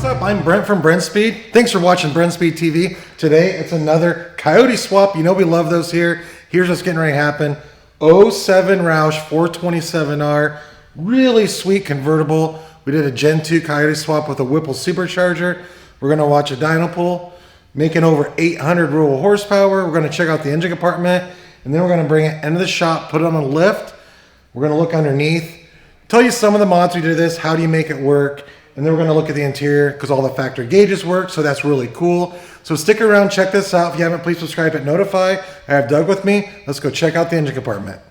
up? I'm Brent from Brenspeed. Thanks for watching Brenspeed TV. Today it's another Coyote swap. You know we love those here. Here's what's getting ready to happen. 07 Roush 427R. Really sweet convertible. We did a Gen 2 Coyote swap with a WHIPPLE supercharger. We're going to watch a dyno pull, making over 800 rural horsepower. We're going to check out the engine compartment, and then we're going to bring it into the shop, put it on a lift. We're going to look underneath, tell you some of the mods we did this, how do you make it work, and then we're going to look at the interior because all the factory gauges work, so that's really cool. So stick around, check this out. If you haven't, please subscribe, hit notify. I have Doug with me. Let's go check out the engine compartment.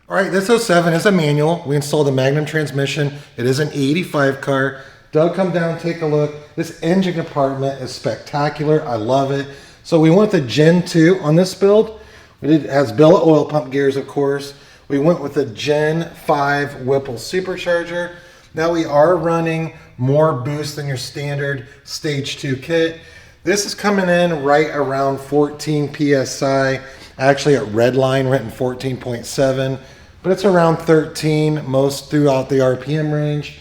All right, this 07 is a manual. We installed a Magnum transmission. It is an 85 car. Doug, come down, take a look. This engine compartment is spectacular. I love it. So we went with the Gen 2 on this build. It has billet oil pump gears, of course. We went with the Gen 5 WHIPPLE supercharger. Now we are running more boost than your standard stage 2 kit. This is coming in right around 14 PSI. Actually at Redline, written 14.7, but it's around 13 most throughout the RPM range.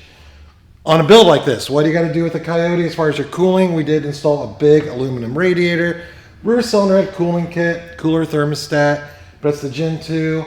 On a build like this, what do you got to do with the Coyote as far as your cooling? We did install a big aluminum radiator, rear cylinder head cooling kit, cooler thermostat, but it's the Gen 2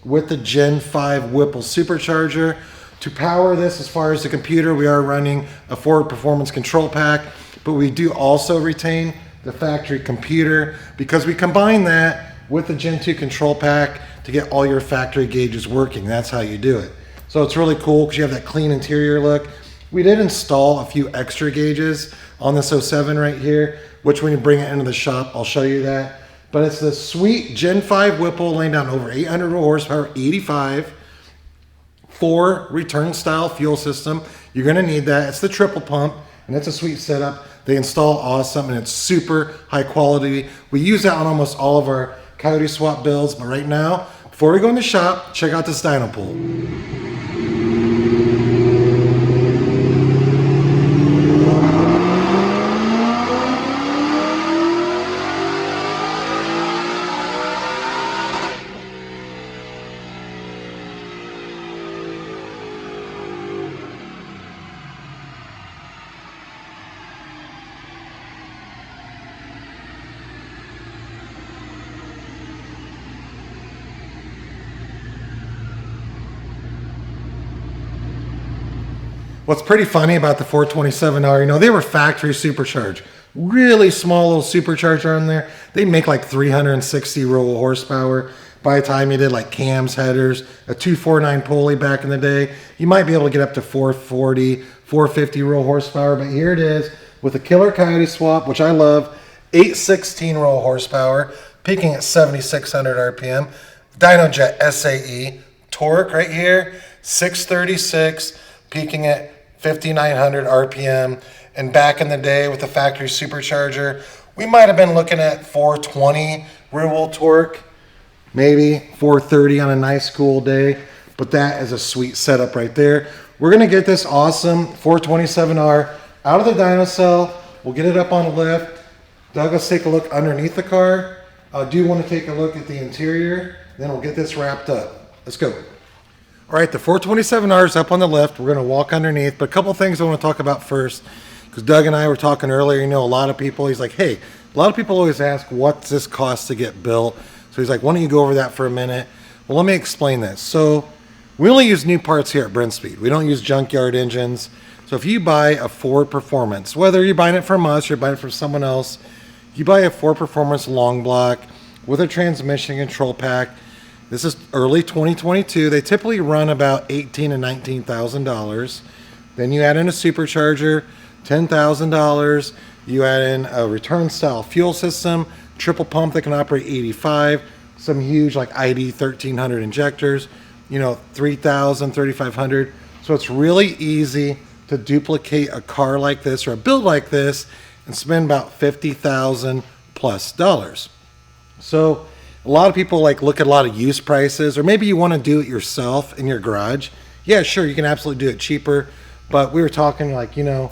with the Gen 5 WHIPPLE supercharger. To power this, as far as the computer, we are running a Ford Performance Control Pack, but we do also retain the factory computer because we combine that with the Gen 2 control pack to get all your factory gauges working. That's how you do it. So it's really cool because you have that clean interior look. We did install a few extra gauges on this 07 right here, which when you bring it into the shop, I'll show you that. But it's the sweet Gen 5 WHIPPLE laying down over 800 horsepower, 85. 4 return style fuel system. You're going to need that. It's the triple pump, and it's a sweet setup. They install awesome, and it's super high quality. We use that on almost all of our Coyote swap builds, but right now, before we go in the shop, check out this dyno pull. What's pretty funny about the 427R, you know, they were factory supercharged. Really small little supercharger on there. They make like 360 rural horsepower. By the time you did like cams, headers, a 249 pulley back in the day, you might be able to get up to 440, 450 rural horsepower. But here it is with a killer Coyote swap, which I love. 816 rural horsepower, peaking at 7,600 RPM. DynoJet SAE. Torque right here, 636, peaking at 5,900 RPM, and back in the day with the factory supercharger, we might have been looking at 420 rear wheel torque, maybe 430 on a nice cool day, but that is a sweet setup right there. We're going to get this awesome 427R out of the dyno cell. We'll get it up on a lift. Doug, let's take a look underneath the car. I do want to take a look at the interior, then we'll get this wrapped up. Let's go. All right, the 427R is up on the lift. We're going to walk underneath, but a couple things I want to talk about first, because Doug and I were talking earlier. You know, a lot of people, he's like, hey, a lot of people always ask, what's this cost to get built? So he's like, why don't you go over that for a minute? Well, let me explain this. So we only use new parts here at Brenspeed. We don't use junkyard engines. So if you buy a Ford Performance, whether you're buying it from us or you're buying it from someone else, you buy a Ford Performance long block with a transmission control pack. This is early 2022. They typically run about $18,000 to $19,000. Then you add in a supercharger, $10,000. You add in a return style fuel system, triple pump that can operate 85, some huge like ID 1300 injectors, you know, 3,000, 3,500. So it's really easy to duplicate a car like this or a build like this and spend about $50,000 plus dollars. So a lot of people like look at a lot of used prices, or maybe you want to do it yourself in your garage. Yeah, sure, you can absolutely do it cheaper. But we were talking like, you know,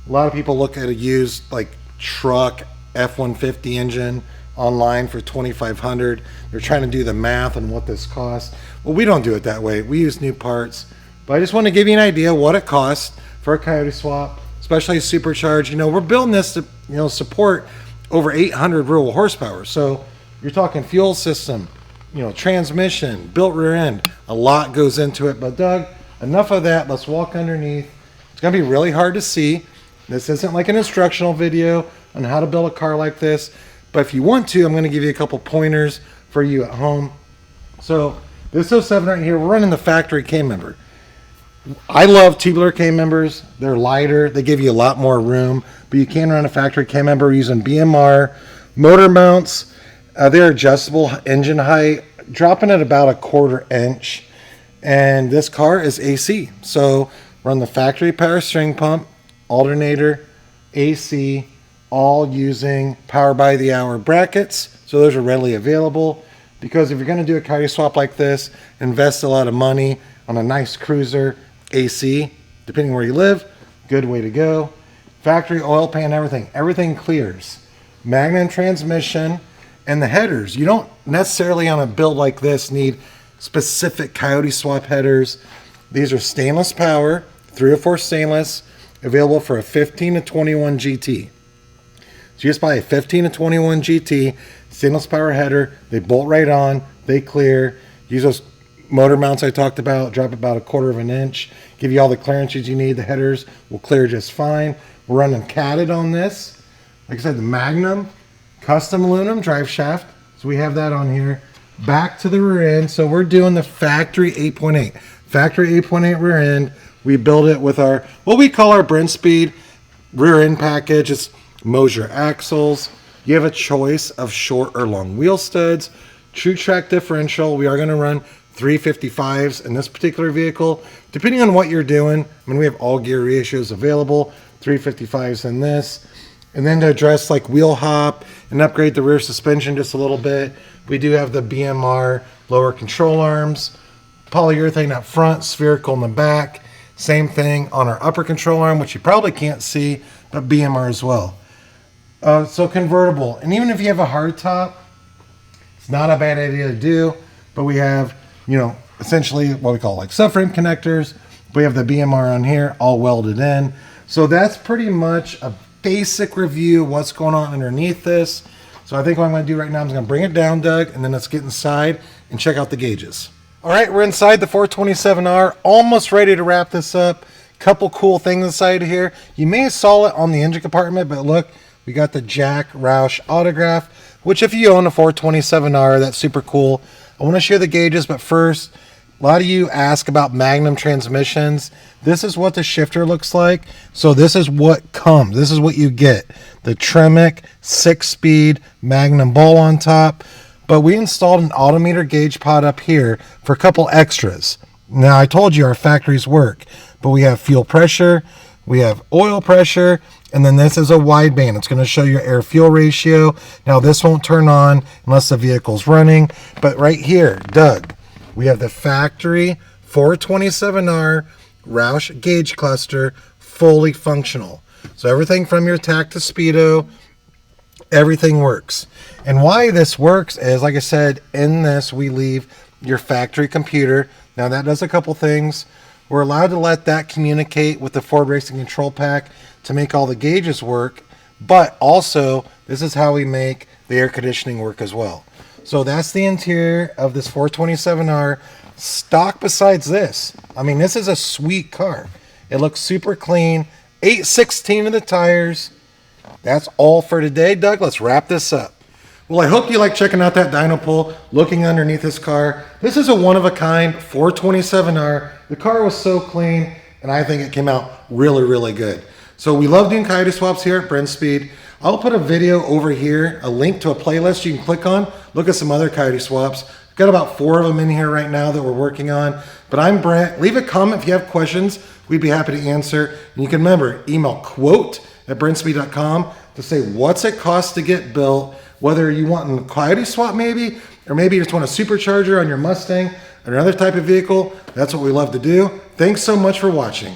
a lot of people look at a used like truck F-150 engine online for $2,500. They're trying to do the math on what this costs. Well, we don't do it that way. We use new parts. But I just want to give you an idea what it costs for a Coyote swap. especially supercharged. You know, we're building this to, you know, support over 800 rural horsepower. So you're talking fuel system, you know, transmission, built rear end. A lot goes into it. But Doug, enough of that. Let's walk underneath. It's going to be really hard to see. This isn't like an instructional video on how to build a car like this. But if you want to, I'm going to give you a couple pointers for you at home. So this 07 right here, we're running the factory K member. I love tubular K members. They're lighter. They give you a lot more room. But you can run a factory K member using BMR. Motor mounts, they're adjustable engine height, dropping at about 1/4 inch. And this car is AC. So run the factory power steering pump, alternator, AC, all using power by the hour brackets. So those are readily available, because if you're going to do a Coyote swap like this, invest a lot of money on a nice cruiser, AC, depending where you live, good way to go. Factory oil pan, everything clears. Magnum transmission, and the headers. You don't necessarily on a build like this need specific Coyote swap headers. These are stainless power, 304 stainless, available for a 15 to 21 GT. So you just buy a 15 to 21 GT, stainless power header. They bolt right on, they clear. Use those motor mounts I talked about, drop about 1/4 inch, give you all the clearances you need. The headers will clear just fine. We're running catted on this. Like I said, the Magnum custom aluminum drive shaft. So we have that on here. Back to the rear end. So we're doing the factory 8.8. Factory 8.8 rear end. We build it with our, what we call our Brenspeed rear end package. It's Mosier axles. You have a choice of short or long wheel studs. True track differential. We are going to run 355s in this particular vehicle. Depending on what you're doing, I mean, we have all gear ratios available. 355s in this. And then to address like wheel hop and upgrade the rear suspension just a little bit, we do have the BMR lower control arms, polyurethane up front, spherical in the back. Same thing on our upper control arm, which you probably can't see, but BMR as well. So convertible. And even if you have a hard top, it's not a bad idea to do, but we have, you know, essentially what we call like subframe connectors. We have the BMR on here, all welded in. So that's pretty much a basic review of what's going on underneath this. So I think what I'm going to do right now, I'm going to bring it down, Doug, and then let's get inside and check out the gauges. All right, we're inside the 427R, almost ready to wrap this up. Couple cool things inside here. You may have saw it on the engine compartment, but look, we got the Jack Roush autograph, which if you own a 427R, that's super cool. I want to share the gauges, but first, a lot of you ask about Magnum transmissions. This is what the shifter looks like. So this is what comes. This is what you get. The Tremec 6-speed Magnum ball on top. But we installed an altimeter gauge pod up here for a couple extras. Now, I told you our factories work. But we have fuel pressure. We have oil pressure. And then this is a wideband. It's going to show your air-fuel ratio. Now, this won't turn on unless the vehicle's running. But right here, Doug, we have the factory 427R Roush gauge cluster, fully functional. So everything from your tach to speedo, everything works. And why this works is, like I said, in this we leave your factory computer. Now that does a couple things. We're allowed to let that communicate with the Ford Racing Control Pack to make all the gauges work, but also this is how we make the air conditioning work as well. So that's the interior of this 427R. Stock besides this. I mean, this is a sweet car. It looks super clean. 8/16 of the tires. That's all for today, Doug. Let's wrap this up. Well, I hope you like checking out that dyno pull, looking underneath this car. This is a one-of-a-kind 427R. The car was so clean, and I think it came out really, really good. So we love doing Coyote swaps here at Brenspeed. I'll put a video over here, a link to a playlist you can click on. Look at some other Coyote swaps. We've got about 4 of them in here right now that we're working on. But I'm Brent. Leave a comment if you have questions. We'd be happy to answer. And you can remember, email quote@brenspeed.com to say what's it cost to get built, whether you want a Coyote swap maybe, or maybe you just want a supercharger on your Mustang or another type of vehicle. That's what we love to do. Thanks so much for watching.